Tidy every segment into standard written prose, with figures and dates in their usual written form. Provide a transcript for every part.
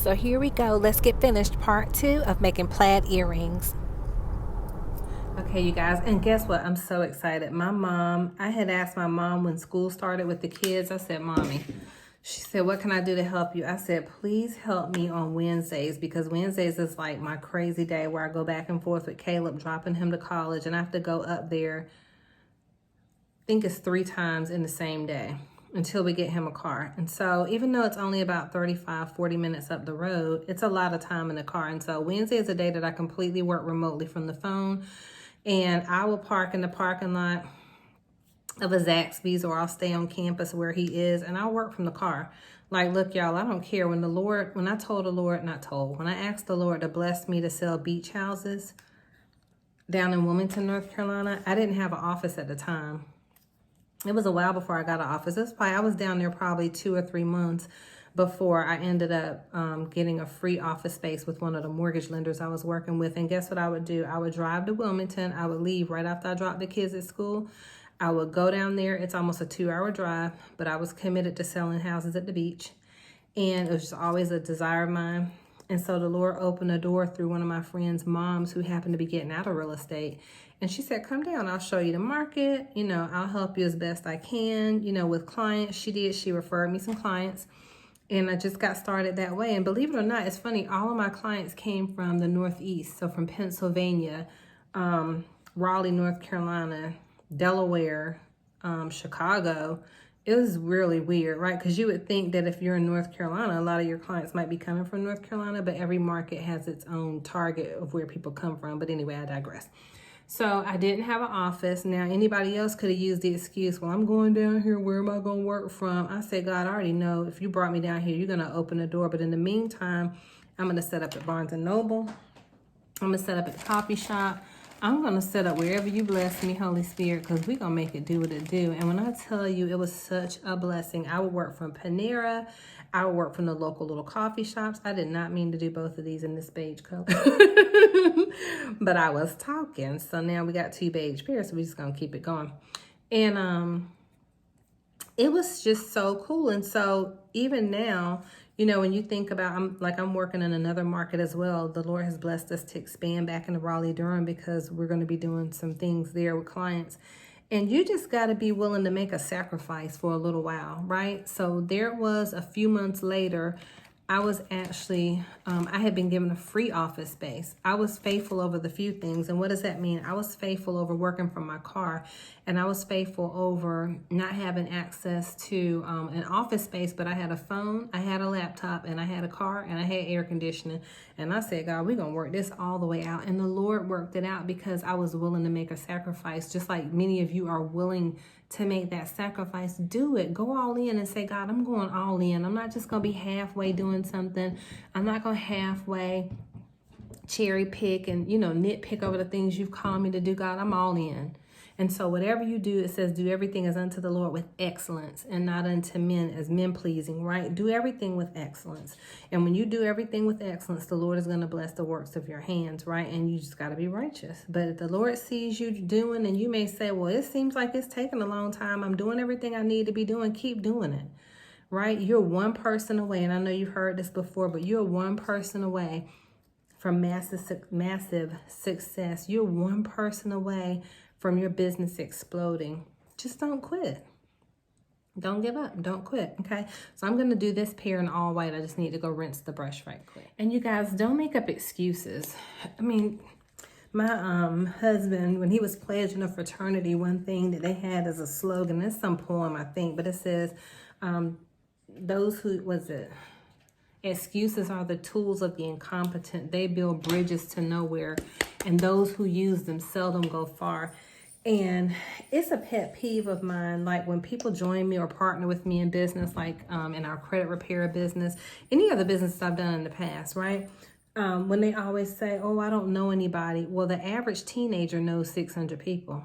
So here we go. Let's get finished. Part 2 of making plaid earrings. Okay, you guys, and guess what? I'm so excited. I had asked my mom when school started with the kids, I said, Mommy, she said, what can I do to help you? I said, please help me on Wednesdays, because Wednesdays is like my crazy day where I go back and forth with Caleb, dropping him to college, and I have to go up there, I think it's 3 times in the same day until we get him a car. And so even though it's only about 35-40 minutes up the road, it's a lot of time in the car. And so Wednesday is a day that I completely work remotely from the phone, and I will park in the parking lot of a Zaxby's, or I'll stay on campus where he is, and I'll work from the car. Like, look, y'all, I don't care. When I asked the Lord to bless me to sell beach houses down in Wilmington, North Carolina, I didn't have an office at the time. It was a while before I got an office. I was down there probably 2 or 3 months before I ended up getting a free office space with one of the mortgage lenders I was working with. And guess what I would do? I would drive to Wilmington. I would leave right after I dropped the kids at school. I would go down there. It's almost a 2-hour drive, but I was committed to selling houses at the beach. And it was just always a desire of mine. And so the Lord opened a door through one of my friend's moms who happened to be getting out of real estate. And she said, come down, I'll show you the market. I'll help you as best I can, with clients. She did. She referred me some clients. And I just got started that way. And believe it or not, it's funny, all of my clients came from the Northeast. So from Pennsylvania, Raleigh, North Carolina, Delaware, Chicago. It was really weird, right? Because you would think that if you're in North Carolina, a lot of your clients might be coming from North Carolina, but every market has its own target of where people come from. But anyway, I digress. So I didn't have an office. Now, anybody else could have used the excuse, well, I'm going down here. Where am I going to work from? I said, God, I already know if you brought me down here, you're going to open the door. But in the meantime, I'm going to set up at Barnes & Noble. I'm going to set up at the coffee shop. I'm going to set up wherever you bless me, Holy Spirit, because we're going to make it do what it do. And when I tell you, it was such a blessing. I would work from Panera. I would work from the local little coffee shops. I did not mean to do both of these in this beige color. But I was talking. So now we got 2 beige pairs, so we're just going to keep it going. And it was just so cool. And so even now, when you think about, I'm working in another market as well. The Lord has blessed us to expand back into Raleigh, Durham, because we're going to be doing some things there with clients. And you just got to be willing to make a sacrifice for a little while, right? So there was a few months later, I was actually, I had been given a free office space. I was faithful over the few things. And what does that mean? I was faithful over working from my car, and I was faithful over not having access to an office space, but I had a phone, I had a laptop, and I had a car, and I had air conditioning. And I said, God, we're going to work this all the way out. And the Lord worked it out because I was willing to make a sacrifice, just like many of you are willing to make that sacrifice. Do it. Go all in and say, God, I'm going all in. I'm not just going to be halfway doing something. I'm not going to halfway cherry pick and, nitpick over the things you've called me to do. God, I'm all in. And so whatever you do, it says, do everything as unto the Lord with excellence and not unto men as men pleasing, right? Do everything with excellence. And when you do everything with excellence, the Lord is going to bless the works of your hands, right? And you just got to be righteous. But if the Lord sees you doing, and you may say, well, it seems like it's taking a long time. I'm doing everything I need to be doing. Keep doing it, right? You're one person away. And I know you've heard this before, but you're one person away from massive success. You're one person away from your business exploding. Just don't quit. Don't give up. Don't quit. Okay. So I'm going to do this pair in all white. I just need to go rinse the brush right quick. And you guys, don't make up excuses. I mean, my husband, when he was pledging a fraternity, one thing that they had as a slogan, it's some poem, I think, but it says, excuses are the tools of the incompetent. They build bridges to nowhere, and those who use them seldom go far. And it's a pet peeve of mine, like when people join me or partner with me in business, like in our credit repair business, any other business I've done in the past, right? When they always say, oh, I don't know anybody. Well, the average teenager knows 600 people.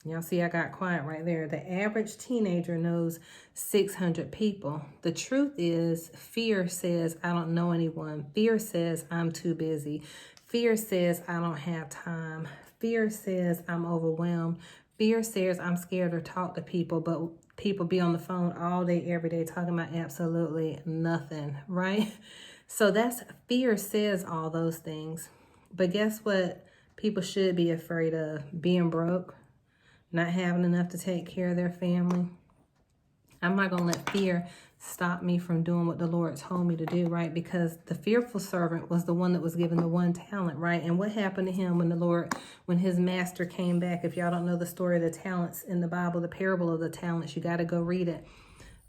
Y'all see I got quiet right there. The average teenager knows 600 people. The truth is, fear says, I don't know anyone. Fear says, I'm too busy. Fear says, I don't have time. Fear says, I'm overwhelmed. fear says I'm scared to talk to people, but people be on the phone all day, every day, talking about absolutely nothing, right? So that's fear says all those things. But guess what people should be afraid of? Being broke, not having enough to take care of their family. I'm not going to let fear stop me from doing what the Lord told me to do, right? Because the fearful servant was the one that was given the one talent, right? And what happened to him when his master came back? If y'all don't know the story of the talents in the Bible, the parable of the talents, you got to go read it.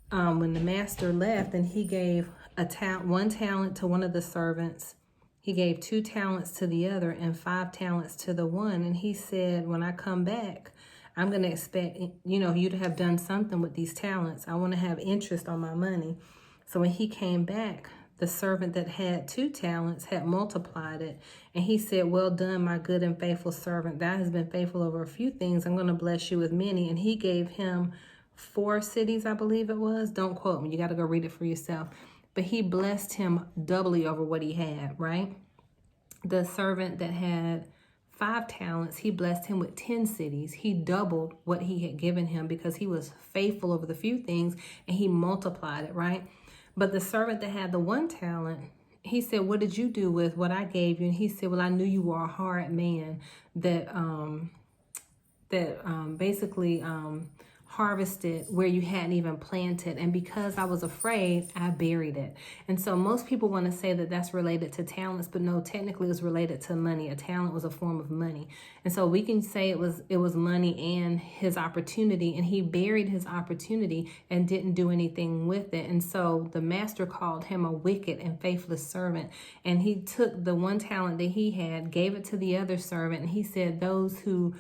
When the master left and he gave one talent to one of the servants, he gave 2 talents to the other and 5 talents to the one. And he said, when I come back, I'm going to expect, you to have done something with these talents. I want to have interest on my money. So when he came back, the servant that had 2 talents had multiplied it. And he said, well done, my good and faithful servant. Thou has been faithful over a few things. I'm going to bless you with many. And he gave him 4 cities, I believe it was. Don't quote me. You got to go read it for yourself. But he blessed him doubly over what he had, right? The servant that had 5 talents, he blessed him with 10 cities. He doubled what he had given him because he was faithful over the few things and he multiplied it, right? But the servant that had the 1 talent, he said, what did you do with what I gave you? And he said, well, I knew you were a hard man that basically harvested where you hadn't even planted. And because I was afraid, I buried it. And so most people want to say that that's related to talents, but no, technically it's related to money. A talent was a form of money. And so we can say it was money and his opportunity, and he buried his opportunity and didn't do anything with it. And so the master called him a wicked and faithless servant. And he took the 1 talent that he had, gave it to the other servant. And he said, those who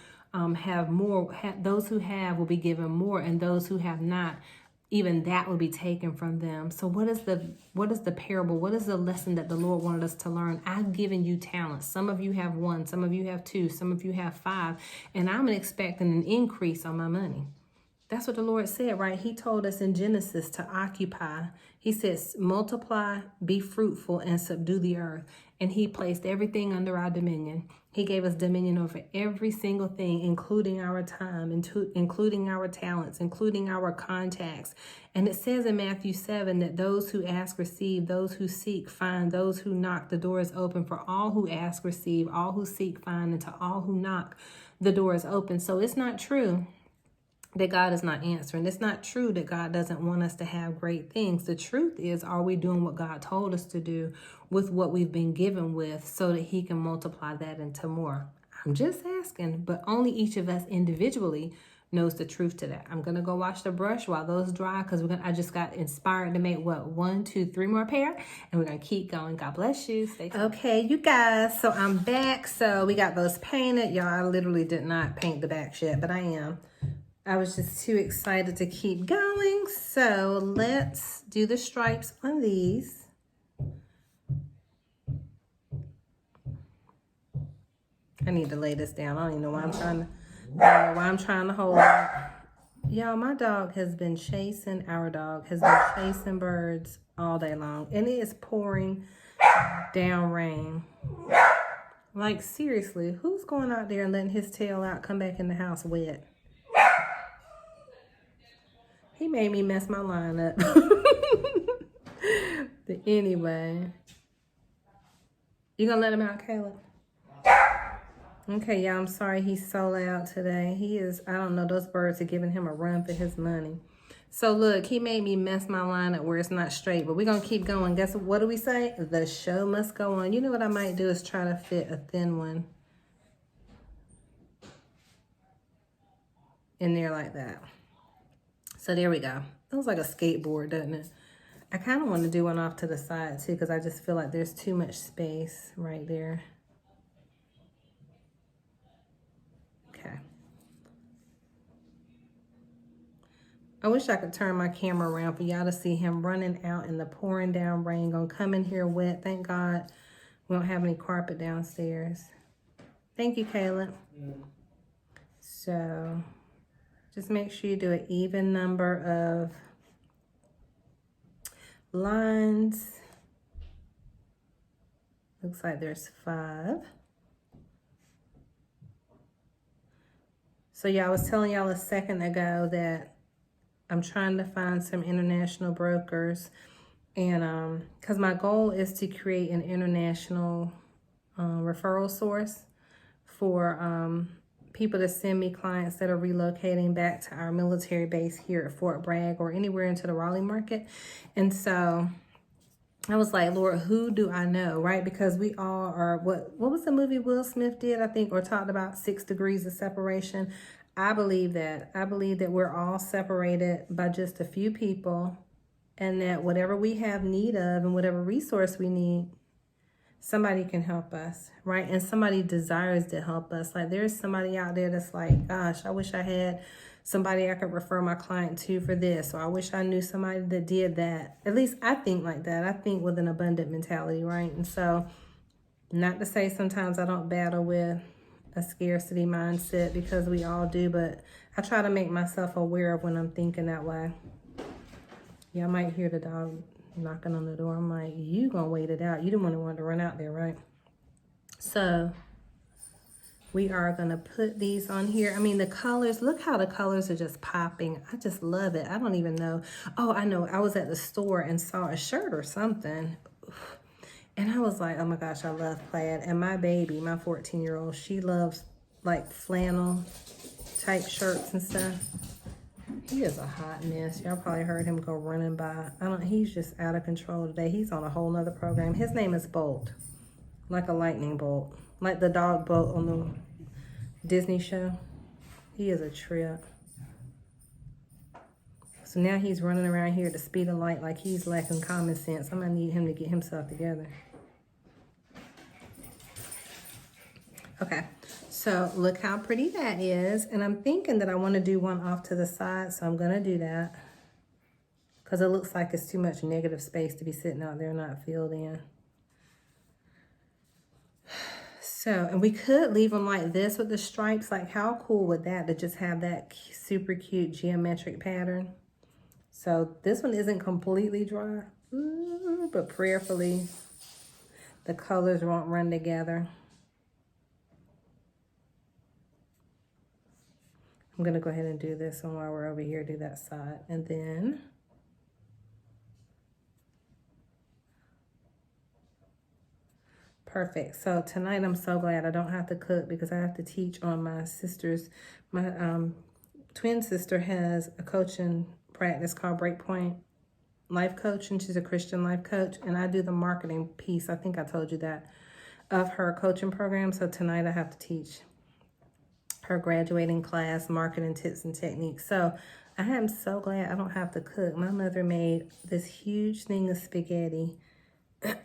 have more, those who have will be given more, and those who have not, even that will be taken from them. So what is the parable? What is the lesson that the Lord wanted us to learn? I've given you talents. Some of you have 1, some of you have 2, some of you have 5, and I'm expecting an increase on my money. That's what the Lord said, right? He told us in Genesis to occupy. He says, multiply, be fruitful, and subdue the earth. And he placed everything under our dominion. He gave us dominion over every single thing, including our time, including our talents, including our contacts. And it says in Matthew 7 that those who ask receive, those who seek find, those who knock, the door is open. For all who ask receive, all who seek find, and to all who knock, the door is open. So it's not true that God is not answering. It's not true that God doesn't want us to have great things. The truth is, are we doing what God told us to do with what we've been given with so that he can multiply that into more? I'm just asking, but only each of us individually knows the truth to that. I'm going to go wash the brush while those dry because I just got inspired to make 1, 2, 3 more pair, and we're going to keep going. God bless you. Stay tuned. Okay, you guys, so I'm back. So we got those painted. Y'all, I literally did not paint the backs yet, but I am. I was just too excited to keep going. So let's do the stripes on these. I need to lay this down. I don't even know why I'm trying to hold it. Y'all, my dog has been chasing, our dog has been chasing birds all day long. And it is pouring down rain. Like, seriously, who's going out there and letting his tail out, come back in the house wet? He made me mess my line up. But anyway. You gonna let him out, Caleb? Okay, y'all, I'm sorry he's so loud today. He is, I don't know, those birds are giving him a run for his money. So look, he made me mess my line up where it's not straight, but we're gonna keep going. Guess what do we say? The show must go on. You know what I might do is try to fit a thin one in there like that. So there we go. It looks like a skateboard, doesn't it? I kind of want to do one off to the side too because I just feel like there's too much space right there. Okay. I wish I could turn my camera around for y'all to see him running out in the pouring down rain. Gonna come in here wet. Thank God we don't have any carpet downstairs. Thank you, Caleb. So just make sure you do an even number of lines. Looks like there's 5. So yeah, I was telling y'all a second ago that I'm trying to find some international brokers, and because my goal is to create an international referral source for people to send me clients that are relocating back to our military base here at Fort Bragg or anywhere into the Raleigh market. And so I was like, Lord, who do I know, right? Because we all are, what was the movie Will Smith did, I think, or talked about 6 degrees of separation. I believe that. I believe that we're all separated by just a few people, and that whatever we have need of and whatever resource we need, somebody can help us, right? And somebody desires to help us. Like there's somebody out there that's like, gosh, I wish I had somebody I could refer my client to for this, or I wish I knew somebody that did that. At least I think like that. I think with an abundant mentality, right? And so, not to say sometimes I don't battle with a scarcity mindset, because we all do, but I try to make myself aware of when I'm thinking that way. Y'all might hear the dog knocking on the door. I'm like, you gonna wait it out. You didn't want to run out there, right? So we are gonna put these on here. I mean, the colors, look how the colors are just popping. I just love it. I don't even know. Oh, I know. I was at the store and saw a shirt or something, and I was like, oh my gosh, I love plaid. And my baby, my 14-year-old, she loves like flannel type shirts and stuff. He is a hot mess. Y'all probably heard him go running by. He's just out of control today. He's on a whole nother program. His name is Bolt, like a lightning bolt, like the dog Bolt on the Disney show. He is a trip. So now he's running around here at the speed of light like he's lacking common sense. I'm gonna need him to get himself together. Okay, so look how pretty that is. And I'm thinking that I want to do one off to the side, so I'm going to do that, because it looks like it's too much negative space to be sitting out there not filled in. So, and we could leave them like this with the stripes. Like how cool would that, to just have that super cute geometric pattern? So this one isn't completely dry, but prayerfully the colors won't run together. I'm going to go ahead and do this one while we're over here, do that side. And then perfect. So tonight I'm so glad I don't have to cook, because I have to teach on my sister's, my twin sister has a coaching practice called Breakpoint Life Coach, and she's a Christian life coach. And I do the marketing piece, I think I told you that, of her coaching program. So tonight I have to teach her graduating class, marketing tips and techniques. So I am so glad I don't have to cook. My mother made this huge thing of spaghetti.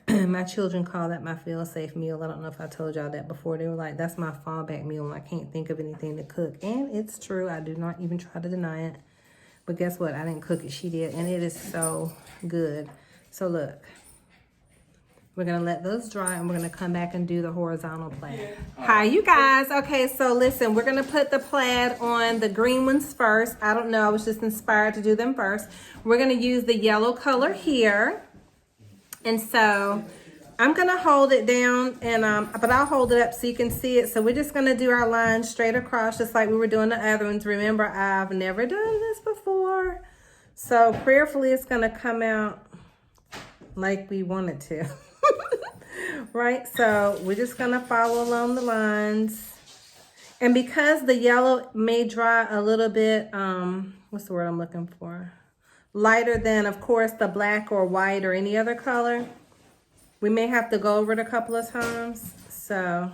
My children call that my feel-safe meal. I don't know if I told y'all that before. They were like, that's my fallback meal, and I can't think of anything to cook. And it's true. I do not even try to deny it. But guess what? I didn't cook it. She did. And it is so good. So look. We're going to let those dry, and we're going to come back and do the horizontal plaid. Hi, you guys. Okay, so listen, we're going to put the plaid on the green ones first. I don't know. I was just inspired to do them first. We're going to use the yellow color here. And so I'm going to hold it down, and but I'll hold it up so you can see it. So we're just going to do our line straight across, just like we were doing the other ones. Remember, I've never done this before. So prayerfully, it's going to come out like we want it to. Right, so we're just gonna follow along the lines, and because the yellow may dry a little bit, what's the word I'm looking for, lighter than, of course, the black or white or any other color, we may have to go over it a couple of times. So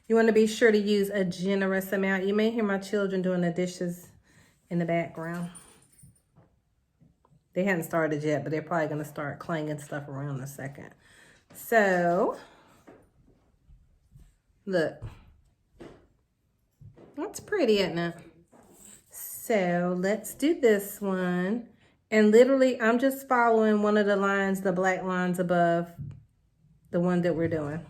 you want to be sure to use a generous amount. You may hear my children doing the dishes in the background. They hadn't started yet, but they're probably going to start clanging stuff around in a second. So, look. That's pretty, isn't it? So, let's do this one. And literally, I'm just following one of the lines, the black lines above the one that we're doing.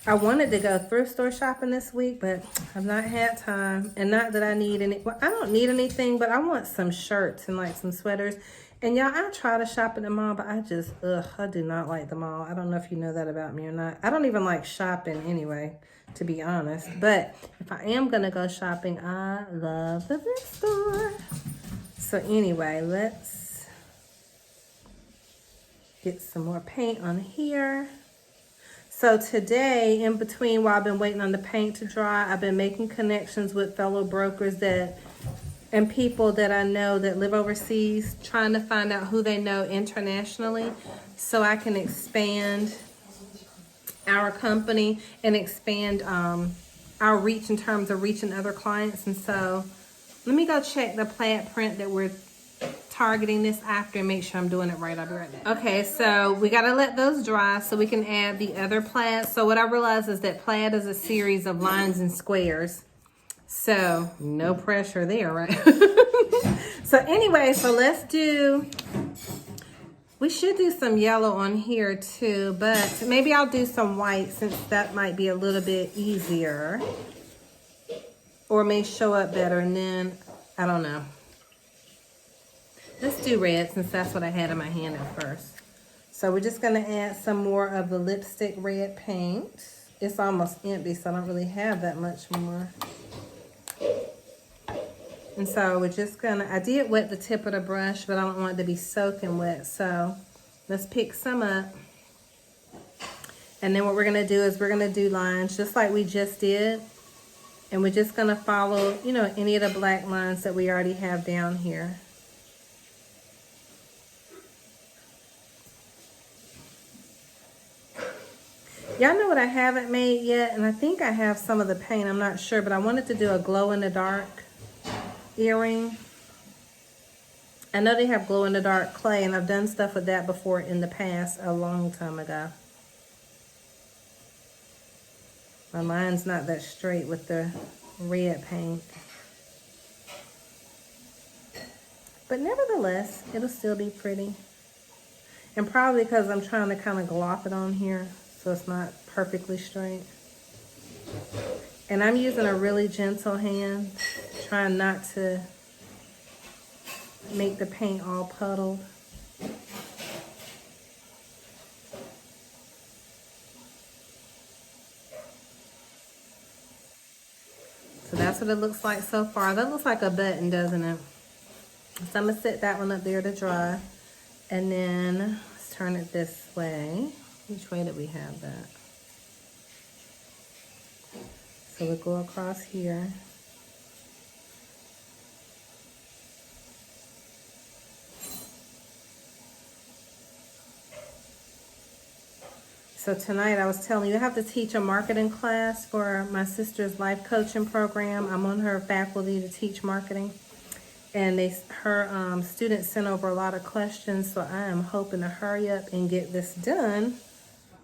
I wanted to go thrift store shopping this week, but I've not had time. And not that I need any, well, I don't need anything, but I want some shirts and like some sweaters. And y'all, I try to shop at the mall, but I do not like the mall. I don't know if you know that about me or not. I don't even like shopping anyway, to be honest. But if I am gonna go shopping, I love the thrift store. So anyway, let's get some more paint on here. So today, in between while I've been waiting on the paint to dry, I've been making connections with fellow brokers and people that I know that live overseas, trying to find out who they know internationally so I can expand our company and expand our reach in terms of reaching other clients. And so let me go check the plaid print that we're targeting this after and make sure I'm doing it right. I'll be right back. Okay, so we gotta let those dry so we can add the other plaid. So what I realized is that plaid is a series of lines and squares. So no pressure there, right? So anyway, so we should do some yellow on here too, but maybe I'll do some white since that might be a little bit easier or may show up better. And then, I don't know. Let's do red since that's what I had in my hand at first. So we're just gonna add some more of the lipstick red paint. It's almost empty, so I don't really have that much more. And so we're just gonna, I did wet the tip of the brush, but I don't want it to be soaking wet. So let's pick some up. And then what we're gonna do is we're gonna do lines just like we just did. And we're just gonna follow, you know, any of the black lines that we already have down here. Y'all know what I haven't made yet? And I think I have some of the paint, I'm not sure, but I wanted to do a glow in the dark earring. I know they have glow in the dark clay, and I've done stuff with that before in the past, a long time ago. My line's not that straight with the red paint. But nevertheless, it'll still be pretty. And probably because I'm trying to kind of glop it on here so it's not perfectly straight. And I'm using a really gentle hand, trying not to make the paint all puddled. So that's what it looks like so far. That looks like a button, doesn't it? So I'm gonna set that one up there to dry. And then let's turn it this way. Which way did we have that? So we'll go across here. So tonight I was telling you, I have to teach a marketing class for my sister's life coaching program. I'm on her faculty to teach marketing. And her students sent over a lot of questions, so I am hoping to hurry up and get this done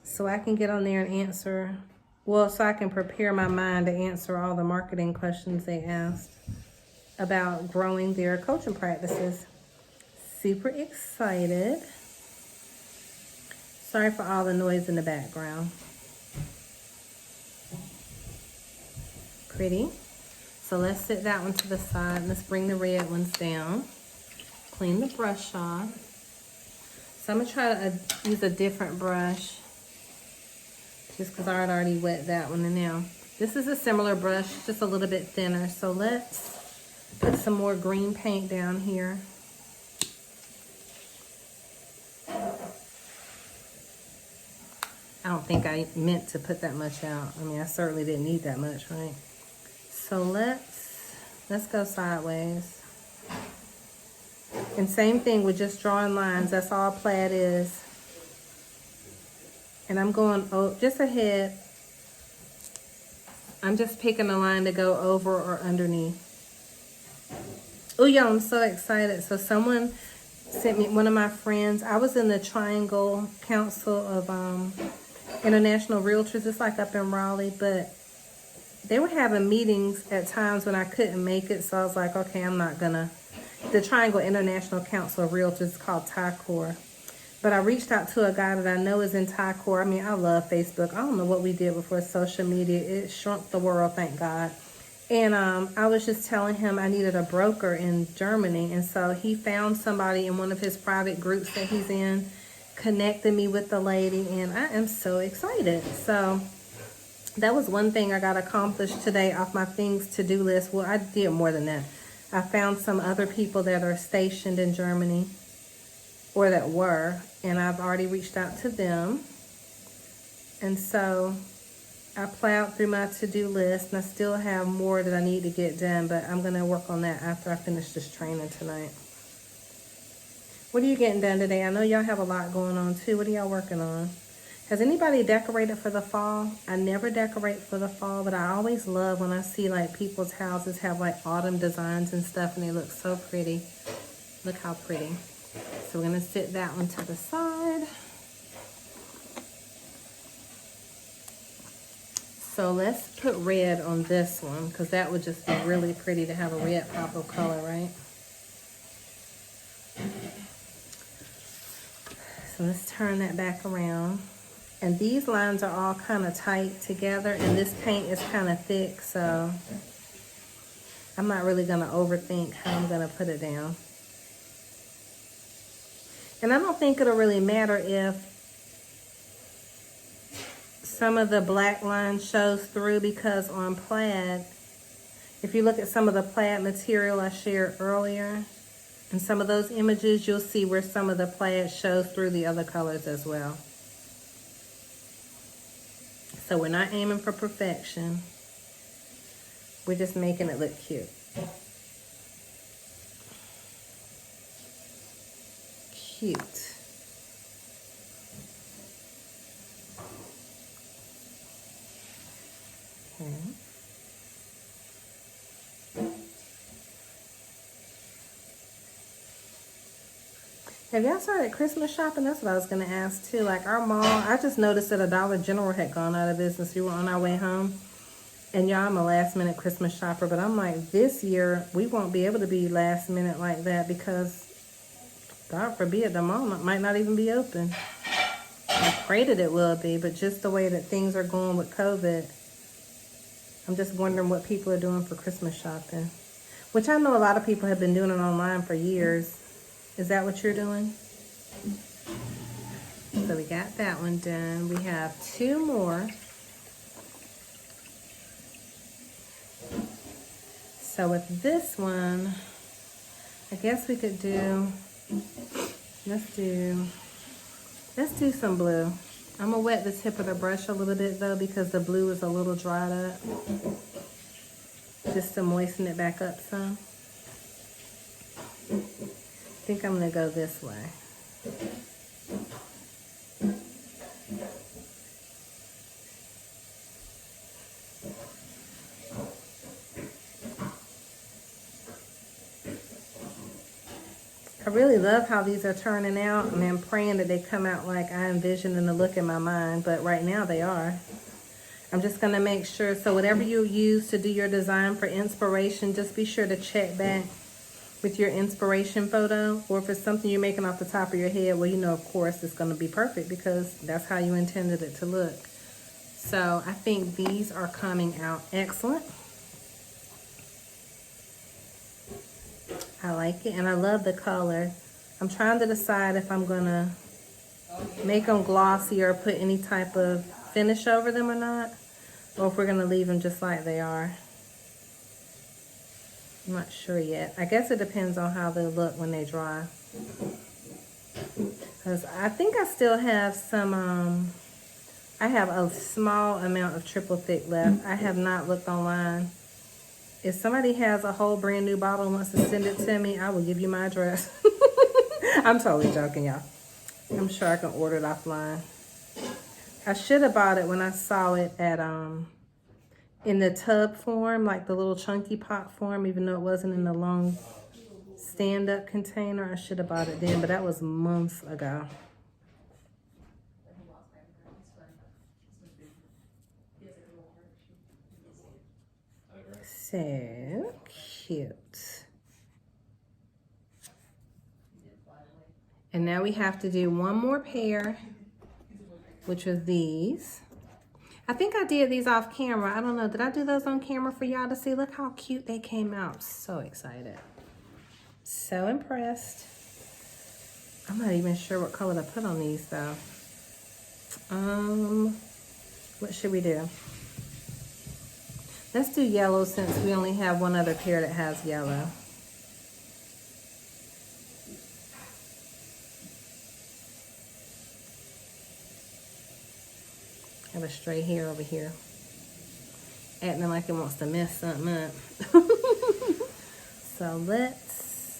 so I can get on there and answer, well, so I can prepare my mind to answer all the marketing questions they asked about growing their coaching practices. Super excited. Sorry for all the noise in the background. Pretty. So let's set that one to the side. Let's bring the red ones down. Clean the brush off. So I'm gonna try to use a different brush just because I had already wet that one. And now this is a similar brush, just a little bit thinner. So let's put some more green paint down here. I don't think I meant to put that much out. I mean, I certainly didn't need that much, right? So let's go sideways. And same thing with just drawing lines. That's all plaid is. And I'm going just ahead. I'm just picking a line to go over or underneath. Oh, y'all, I'm so excited. So someone sent me, one of my friends, I was in the Triangle Council of International Realtors. It's like up in Raleigh, but they were having meetings at times when I couldn't make it, so I was like, okay, I'm not gonna. The Triangle International Council of Realtors is called TICOR. But I reached out to a guy that I know is in TICOR. I mean, I love Facebook. I don't know what we did before social media. It shrunk the world, thank God. And I was just telling him I needed a broker in Germany. And so he found somebody in one of his private groups that he's in, connected me with the lady, and I am so excited. So that was one thing I got accomplished today off my things to do list. Well, I did more than that. I found some other people that are stationed in Germany, or that were, and I've already reached out to them. And so I plowed through my to-do list, and I still have more that I need to get done, but I'm going to work on that after I finish this training tonight. What are you getting done today? I know y'all have a lot going on too. What are y'all working on? Has anybody decorated for the fall? I never decorate for the fall, but I always love when I see like people's houses have like autumn designs and stuff, and they look so pretty. Look how pretty. So we're going to sit that one to the side. So let's put red on this one, because that would just be really pretty to have a red pop of color, right? So let's turn that back around. And these lines are all kind of tight together, and this paint is kind of thick, so I'm not really going to overthink how I'm going to put it down. And I don't think it'll really matter if some of the black line shows through, because on plaid, if you look at some of the plaid material I shared earlier, in some of those images, you'll see where some of the plaid shows through the other colors as well. So we're not aiming for perfection. We're just making it look cute. Cute. Okay. Have y'all started Christmas shopping? That's what I was going to ask too. Like our mall, I just noticed that a Dollar General had gone out of business. We were on our way home. And y'all, I'm a last minute Christmas shopper, but I'm like, this year we won't be able to be last minute like that, because God forbid the mall might not even be open. I pray that it will be, but just the way that things are going with COVID, I'm just wondering what people are doing for Christmas shopping. Which I know a lot of people have been doing it online for years. Is that what you're doing? So we got that one done. We have two more. So with this one, I guess we could do, let's do some blue. I'm gonna wet the tip of the brush a little bit though, because the blue is a little dried up. Just to moisten it back up some. I think I'm gonna go this way. I really love how these are turning out, and I'm praying that they come out like I envisioned them to look in my mind, but right now they are. I'm just going to make sure, so whatever you use to do your design for inspiration, just be sure to check back with your inspiration photo, or if it's something you're making off the top of your head, well, you know, of course, it's going to be perfect because that's how you intended it to look. So I think these are coming out excellent. I like it, and I love the color. I'm trying to decide if I'm going to make them glossy or put any type of finish over them or not, or if we're going to leave them just like they are. I'm not sure yet. I guess it depends on how they look when they dry. Because I think I still have some, I have a small amount of triple thick left. I have not looked online. If somebody has a whole brand new bottle and wants to send it to me, I will give you my address. I'm totally joking, y'all. I'm sure I can order it offline. I should have bought it when I saw it at in the tub form, like the little chunky pot form, even though it wasn't in the long stand-up container. I should have bought it then, but that was months ago. So cute. And now we have to do one more pair, which are these. I think I did these off camera. I don't know. Did I do those on camera for y'all to see? Look how cute they came out. So excited. So impressed. I'm not even sure what color to put on these though. What should we do? Let's do yellow since we only have one other pair that has yellow. Have a stray hair over here. Acting like it wants to mess something up. So let's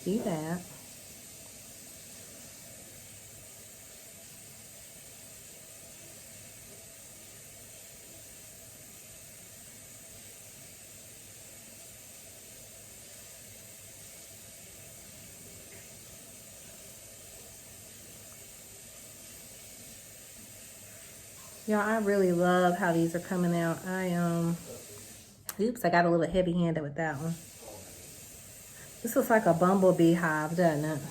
do that. Y'all, I really love how these are coming out. Oops, I got a little heavy-handed with that one. This looks like a bumblebee hive, doesn't it?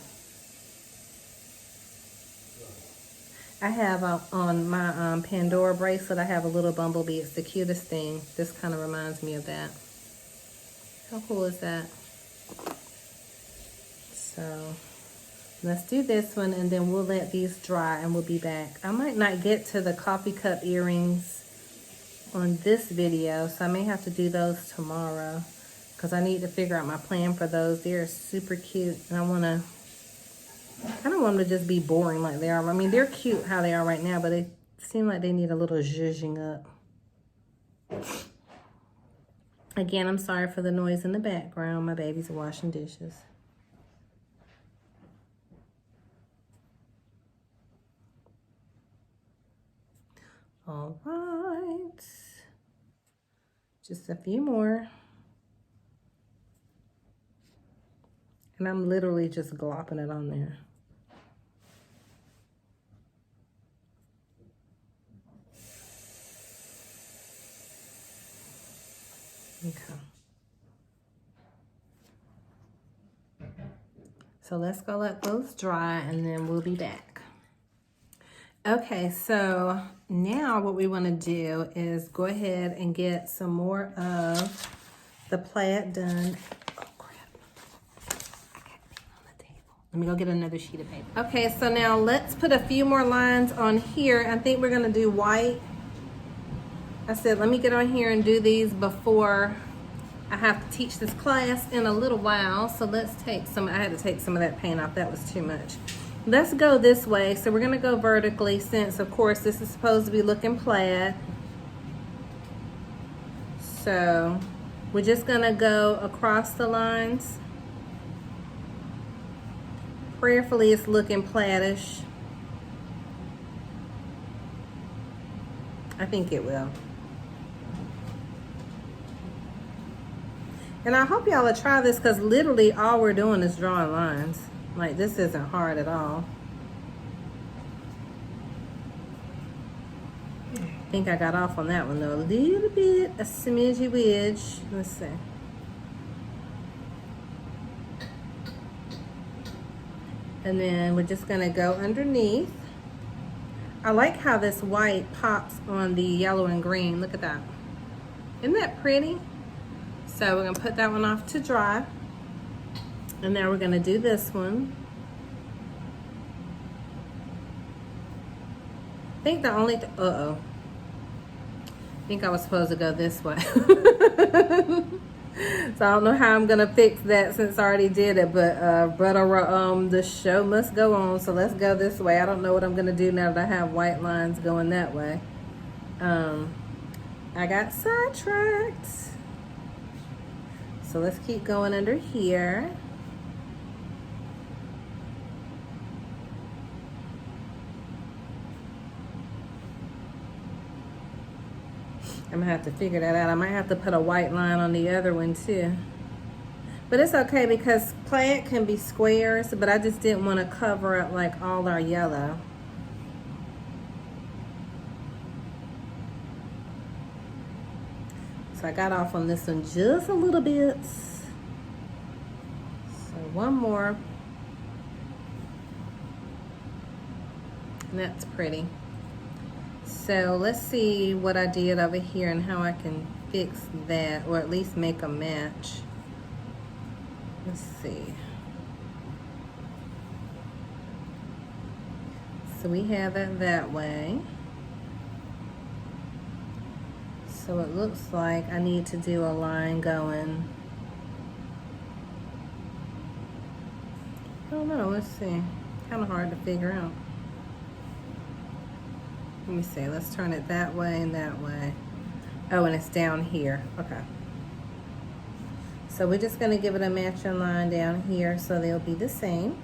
I have on my Pandora bracelet, I have a little bumblebee. It's the cutest thing. This kind of reminds me of that. How cool is that? So let's do this one and then we'll let these dry and we'll be back. I might not get to the coffee cup earrings on this video, so I may have to do those tomorrow because I need to figure out my plan for those. They're super cute and I don't want them to just be boring like they are. I mean, they're cute how they are right now, but they seem like they need a little zhuzhing up. Again, I'm sorry for the noise in the background. My babies are washing dishes. All right, just a few more. And I'm literally just glopping it on there. Okay. So let's go let those dry and then we'll be back. Okay, so now what we want to do is go ahead and get some more of the plaid done. Oh crap. I got it on the table. Let me go get another sheet of paper. Okay, so now let's put a few more lines on here. I think we're going to do white. I said, let me get on here and do these before I have to teach this class in a little while. So let's take some, I had to take some of that paint off. That was too much. Let's go this way. So we're gonna go vertically since of course this is supposed to be looking plaid. So we're just gonna go across the lines. Prayerfully it's looking plaid-ish. I think it will. And I hope y'all will try this because literally all we're doing is drawing lines. Like this isn't hard at all. I think I got off on that one though. A little bit, a smidgy wedge. Let's see. And then we're just gonna go underneath. I like how this white pops on the yellow and green. Look at that. Isn't that pretty? So we're gonna put that one off to dry. And now we're gonna do this one. I think the only, uh-oh. I think I was supposed to go this way. So I don't know how I'm gonna fix that since I already did it, but the show must go on. So let's go this way. I don't know what I'm gonna do now that I have white lines going that way. I got sidetracked. So let's keep going under here. I'm gonna have to figure that out. I might have to put a white line on the other one too. But it's okay because plaid can be squares, but I just didn't want to cover up like all our yellow. So I got off on this one just a little bit. So one more. And that's pretty. So let's see what I did over here and how I can fix that, or at least make a match. Let's see. So we have it that way. So it looks like I need to do a line going. I don't know, let's see. Kind of hard to figure out. Let me see, let's turn it that way and that way. Oh, and it's down here, okay. So we're just gonna give it a matching line down here so they'll be the same.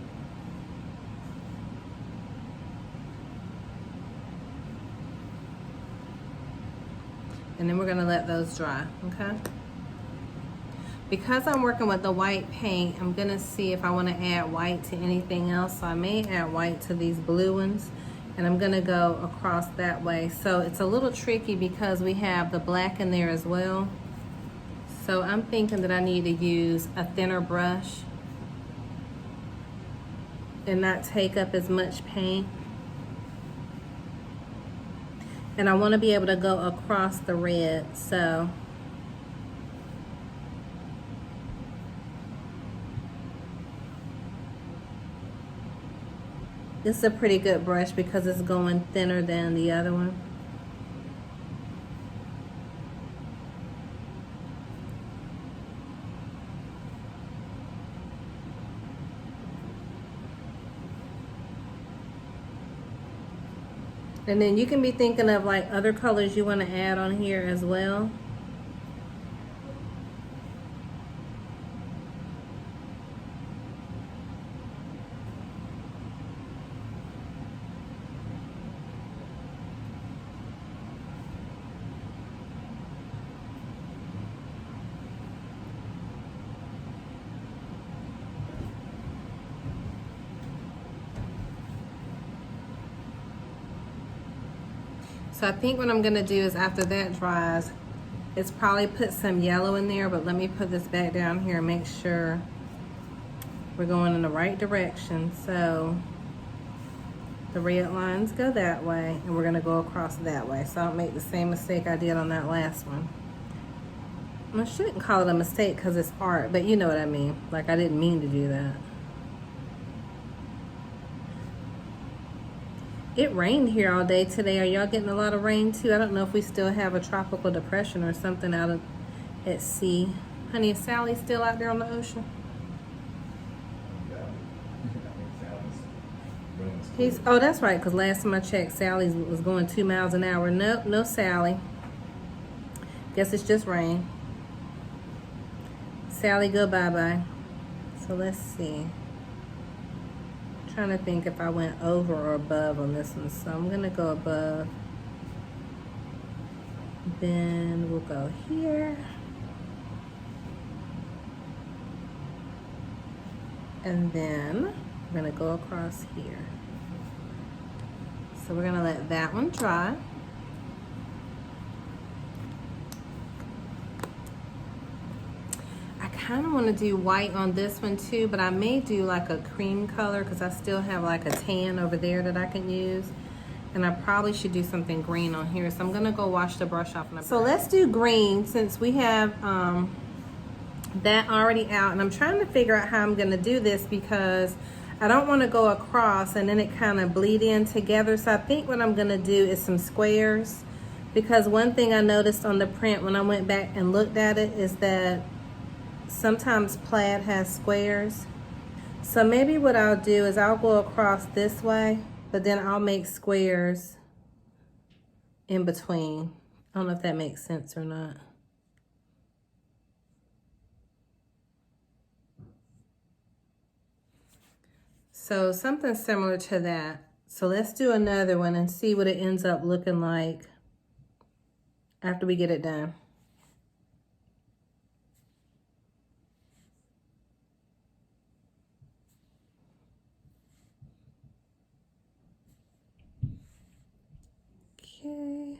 And then we're gonna let those dry, okay? Because I'm working with the white paint, I'm gonna see if I wanna add white to anything else. So I may add white to these blue ones, and I'm gonna go across that way. So it's a little tricky because we have the black in there as well. So I'm thinking that I need to use a thinner brush and not take up as much paint. And I wanna be able to go across the red, so. This is a pretty good brush because it's going thinner than the other one. And then you can be thinking of like other colors you want to add on here as well. So I think what I'm gonna do is after that dries, is probably put some yellow in there, but let me put this back down here and make sure we're going in the right direction. So the red lines go that way and we're gonna go across that way. So I don't make the same mistake I did on that last one. I shouldn't call it a mistake because it's art, but you know what I mean. Like I didn't mean to do that. It rained here all day today. Are y'all getting a lot of rain too? I don't know if we still have a tropical depression or something out at sea. Honey, is Sally still out there on the ocean? Oh, that's right, because last time I checked, Sally was going 2 miles an hour. Nope, no Sally. Guess it's just rain. Sally, go bye-bye. So let's see. Trying to think if I went over or above on this one, so I'm gonna go above. Then we'll go here, and then we're gonna go across here. So we're gonna let that one dry. I kind of want to do white on this one too, but I may do like a cream color because I still have like a tan over there that I can use. And I probably should do something green on here. So I'm going to go wash the brush off. So let's do green since we have that already out. And I'm trying to figure out how I'm going to do this because I don't want to go across and then it kind of bleed in together. So I think what I'm going to do is some squares, because one thing I noticed on the print when I went back and looked at it is that sometimes plaid has squares. So maybe what I'll do is I'll go across this way, but then I'll make squares in between. I don't know if that makes sense or not. So something similar to that. So let's do another one and see what it ends up looking like after we get it done. Okay.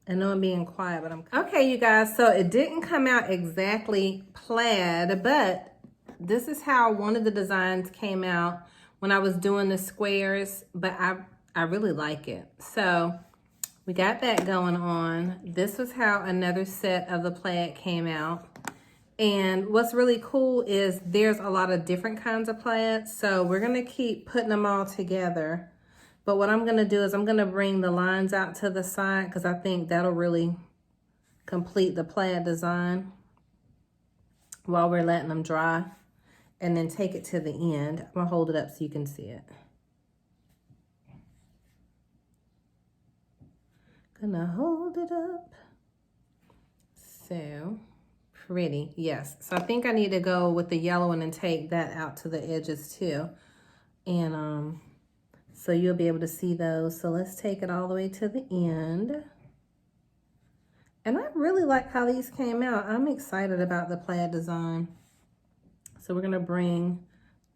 I know I'm being quiet, but I'm okay, you guys. So it didn't come out exactly plaid, but this is how one of the designs came out when I was doing the squares, but I really like it. So we got that going on. This was how another set of the plaid came out. And what's really cool is there's a lot of different kinds of plaid. So we're gonna keep putting them all together. But what I'm gonna do is I'm gonna bring the lines out to the side because I think that'll really complete the plaid design while we're letting them dry. And then take it to the end. I'm gonna hold it up so you can see it. Gonna hold it up. So pretty, yes. So I think I need to go with the yellow one and take that out to the edges too. And so you'll be able to see those. So let's take it all the way to the end. And I really like how these came out. I'm excited about the plaid design. So we're gonna bring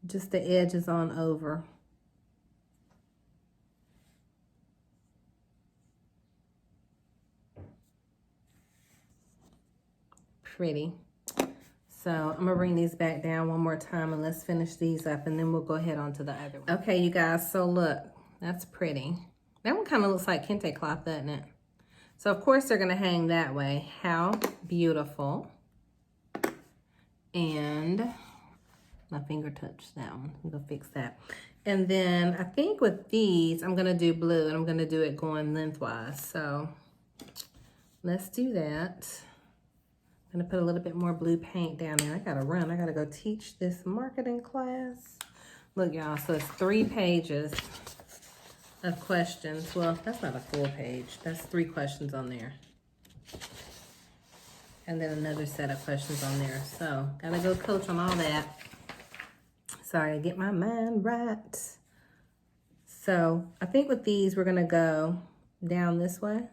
just the edges on over. Pretty. So I'm gonna bring these back down one more time and let's finish these up and then we'll go ahead on to the other one. Okay, you guys, so look, that's pretty. That one kind of looks like kente cloth, doesn't it? So of course they're gonna hang that way. How beautiful. And my finger touched that one. I'm gonna fix that. And then I think with these, I'm gonna do blue and I'm gonna do it going lengthwise. So let's do that. I'm gonna put a little bit more blue paint down there. I gotta run, I gotta go teach this marketing class. Look y'all, so it's 3 pages of questions. Well, that's not a full page. That's 3 questions on there. And then another set of questions on there. So gotta go coach on all that. Sorry, I get my mind right. So I think with these, we're gonna go down this way.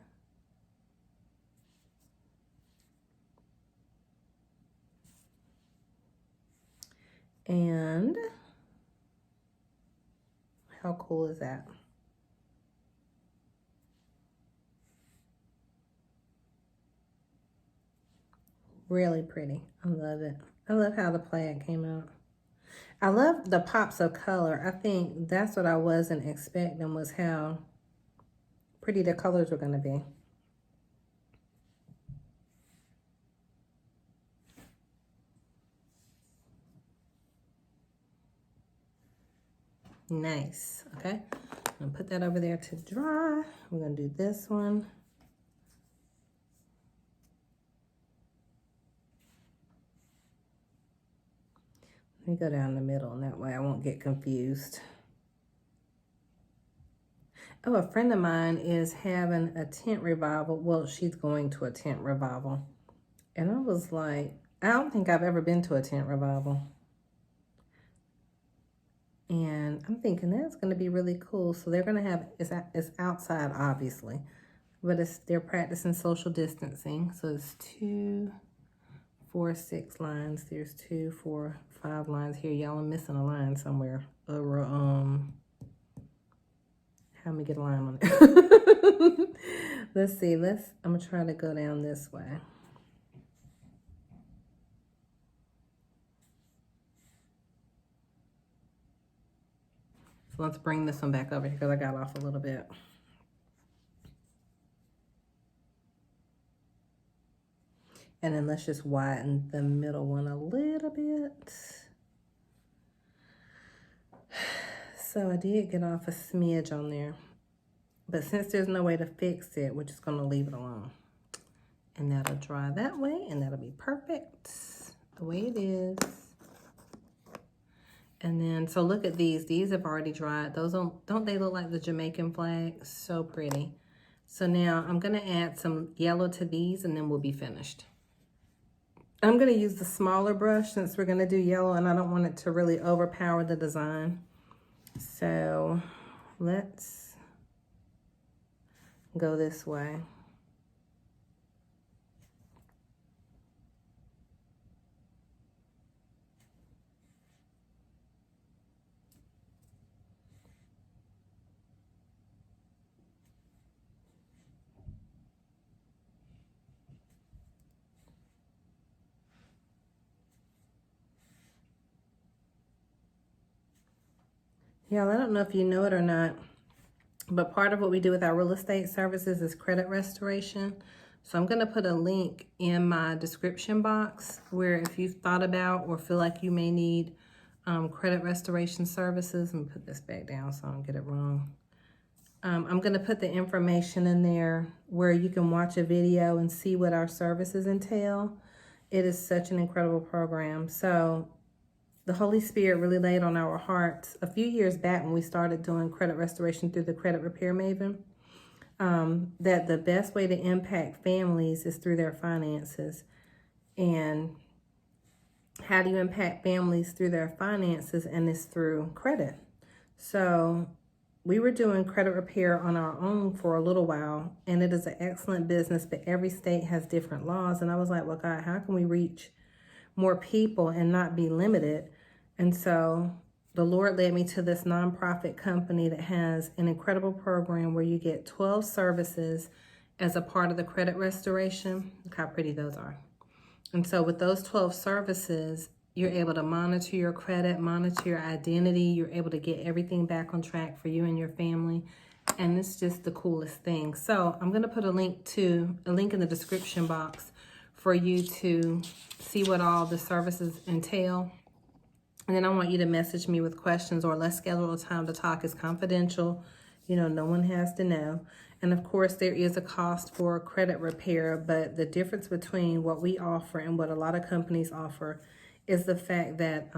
And how cool is that? Really pretty. I love it. I love how the plaid came out. I love the pops of color. I think that's what I wasn't expecting, was how pretty the colors were gonna be. Nice, okay? I'm gonna put that over there to dry. We're gonna do this one. Let me go down the middle, and that way I won't get confused. Oh, a friend of mine is having a tent revival. Well, she's going to a tent revival. And I was like, I don't think I've ever been to a tent revival. And I'm thinking that's going to be really cool. So they're going to have, it's outside, obviously. But they're practicing social distancing. So it's 2, 4, 6 lines. There's 2, 4, 5 lines here. Y'all are missing a line somewhere. How me get a line on it? Let's see. I'm gonna try to go down this way. So let's bring this one back over here because I got off a little bit. And then let's just widen the middle one a little bit. So I did get off a smidge on there. But since there's no way to fix it, we're just going to leave it alone. And that'll dry that way, and that'll be perfect the way it is. And then, so look at these. These have already dried. Those don't they look like the Jamaican flag? So pretty. So now I'm going to add some yellow to these, and then we'll be finished. I'm going to use the smaller brush since we're going to do yellow, and I don't want it to really overpower the design. So let's go this way. Y'all, I don't know if you know it or not, but part of what we do with our real estate services is credit restoration. So I'm going to put a link in my description box where if you've thought about or feel like you may need credit restoration services, let me put this back down so I don't get it wrong. I'm going to put the information in there where you can watch a video and see what our services entail. It is such an incredible program. So the Holy Spirit really laid on our hearts a few years back when we started doing credit restoration through the Credit Repair Maven, that the best way to impact families is through their finances. And how do you impact families through their finances? And it's through credit. So we were doing credit repair on our own for a little while, and it is an excellent business, but every state has different laws. And I was like, well, God, how can we reach more people and not be limited? And so the Lord led me to this nonprofit company that has an incredible program where you get 12 services as a part of the credit restoration. Look how pretty those are. And so with those 12 services, you're able to monitor your credit, monitor your identity. You're able to get everything back on track for you and your family. And it's just the coolest thing. So I'm going to put a link in the description box for you to see what all the services entail. And then I want you to message me with questions, or let's schedule a time to talk. It's confidential. You know, no one has to know. And of course, there is a cost for credit repair, but the difference between what we offer and what a lot of companies offer is the fact that,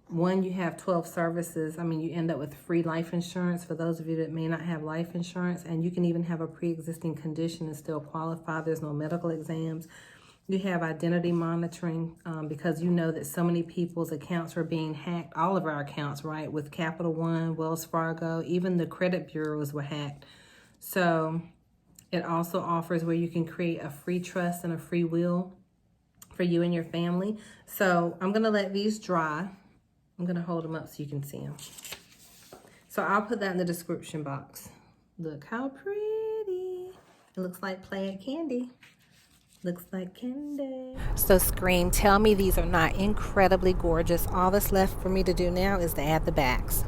one, you have 12 services. I mean, you end up with free life insurance for those of you that may not have life insurance, and you can even have a pre-existing condition and still qualify. There's no medical exams. You have identity monitoring because you know that so many people's accounts are being hacked, all of our accounts, right? With Capital One, Wells Fargo, even the credit bureaus were hacked. So it also offers where you can create a free trust and a free will for you and your family. So I'm going to let these dry. I'm going to hold them up so you can see them. So I'll put that in the description box. Look how pretty. It looks like plaid candy. Looks like candy. So Scream, tell me these are not incredibly gorgeous. All that's left for me to do now is to add the backs.